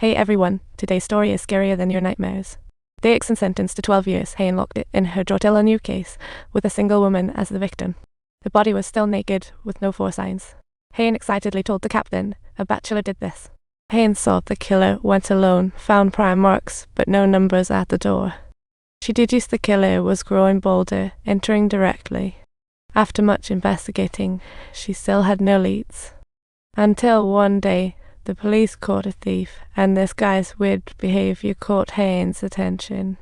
Hey everyone, today's story is scarier than your nightmares. Dixon sentenced to 12 years, Hayne locked it in her drawer till a new case, with a single woman as the victim. The body was still naked, with no foresigns. Hayne excitedly told the captain, "A bachelor did this." Hayne saw the killer went alone, found prime marks, but no numbers at the door. She deduced the killer was growing bolder, entering directly. After much investigating, she still had no leads. Until one day, the police caught a thief, and this guy's weird behavior caught Hayne's attention.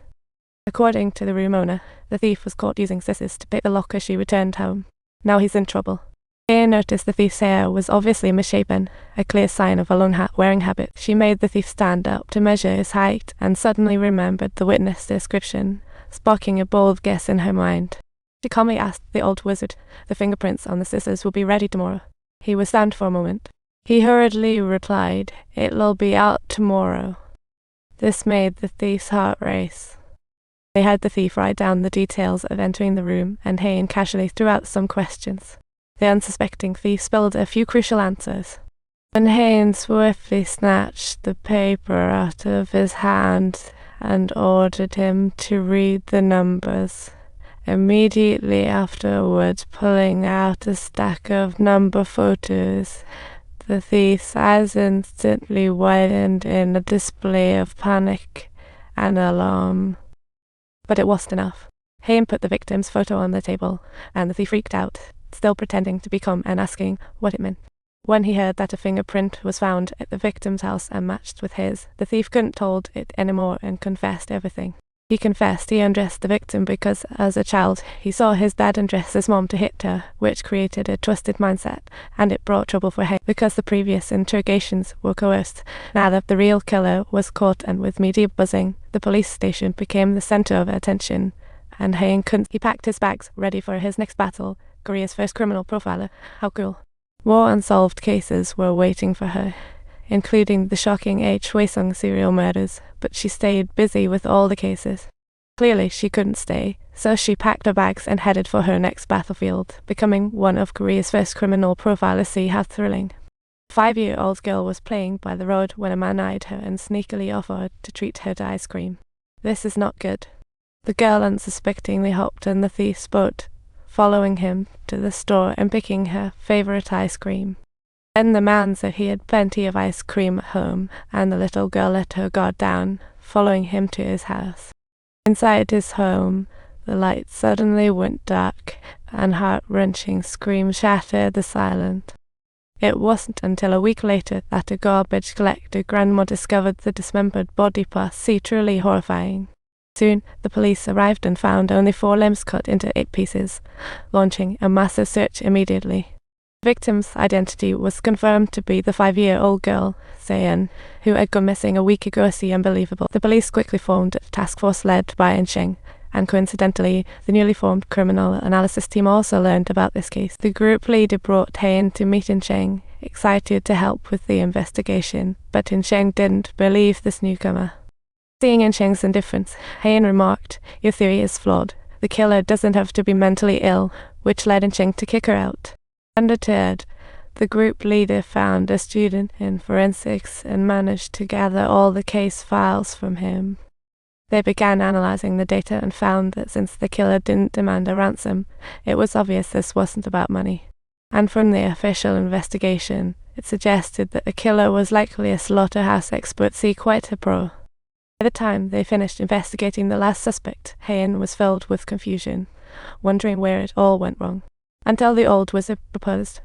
According to the room owner, the thief was caught using scissors to pick the lock as she returned home. Now he's in trouble. Hayne noticed the thief's hair was obviously misshapen, a clear sign of a long hat-wearing habit. She made the thief stand up to measure his height and suddenly remembered the witness description, sparking a bold guess in her mind. She calmly asked the old wizard, "The fingerprints on the scissors will be ready tomorrow." He was stunned for a moment. He hurriedly replied, "It'll be out tomorrow." This made the thief's heart race. They had the thief write down the details of entering the room, and Hayne casually threw out some questions. The unsuspecting thief spilled a few crucial answers. When Hayne swiftly snatched the paper out of his hand and ordered him to read the numbers, immediately afterwards pulling out a stack of number photos, the thief's eyes instantly widened in a display of panic and alarm. But it wasn't enough. Hayne put the victim's photo on the table, and the thief freaked out, still pretending to be calm and asking what it meant. When he heard that a fingerprint was found at the victim's house and matched with his, the thief couldn't hold it anymore and confessed everything. He confessed he undressed the victim because, as a child, he saw his dad undress his mom to hit her, which created a twisted mindset, and it brought trouble for Hayne because the previous interrogations were coerced. Now that the real killer was caught and with media buzzing, the police station became the center of attention, and Hayne couldn't. He packed his bags, ready for his next battle, Korea's first criminal profiler. How cool. More unsolved cases were waiting for her, including the shocking H. Hwasong serial murders, but she stayed busy with all the cases. Clearly, she couldn't stay, so she packed her bags and headed for her next battlefield, becoming one of Korea's first criminal profilers. See how thrilling. A 5-year-old girl was playing by the road when a man eyed her and sneakily offered to treat her to ice cream. This is not good. The girl unsuspectingly hopped on the thief's boat, following him to the store and picking her favorite ice cream. Then the man said he had plenty of ice cream at home, and the little girl let her guard down, following him to his house. Inside his home, the lights suddenly went dark, and heart-wrenching screams shattered the silence. It wasn't until a week later that a garbage collector grandma discovered the dismembered body parts. See, truly horrifying. Soon, the police arrived and found only 4 limbs cut into 8 pieces, launching a massive search immediately. The victim's identity was confirmed to be the 5-year-old girl, Se-eun, who had gone missing a week ago. See, unbelievable. The police quickly formed a task force led by In-sheng, and coincidentally, the newly formed criminal analysis team also learned about this case. The group leader brought Hayne to meet In-sheng, excited to help with the investigation, but In-sheng didn't believe this newcomer. Seeing In-sheng's indifference, Hayne remarked, "Your theory is flawed. The killer doesn't have to be mentally ill," which led In-sheng to kick her out. Undeterred, the group leader found a student in forensics and managed to gather all the case files from him. They began analyzing the data and found that since the killer didn't demand a ransom, it was obvious this wasn't about money. And from the official investigation, it suggested that the killer was likely a slaughterhouse expert. See, quite a pro. By the time they finished investigating the last suspect, Hayne was filled with confusion, wondering where it all went wrong. Until the old wizard proposed,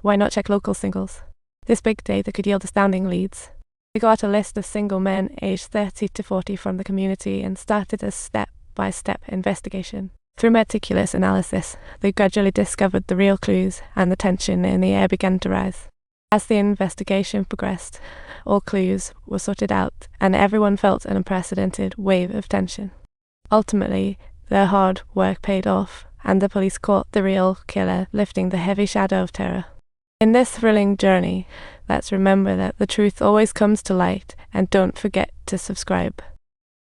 "Why not check local singles? This big data could yield astounding leads." They got a list of single men aged 30 to 40 from the community and started a step-by-step investigation. Through meticulous analysis, they gradually discovered the real clues, and the tension in the air began to rise. As the investigation progressed, all clues were sorted out, and everyone felt an unprecedented wave of tension. Ultimately, their hard work paid off, and the police caught the real killer, lifting the heavy shadow of terror. In this thrilling journey, let's remember that the truth always comes to light, and don't forget to subscribe.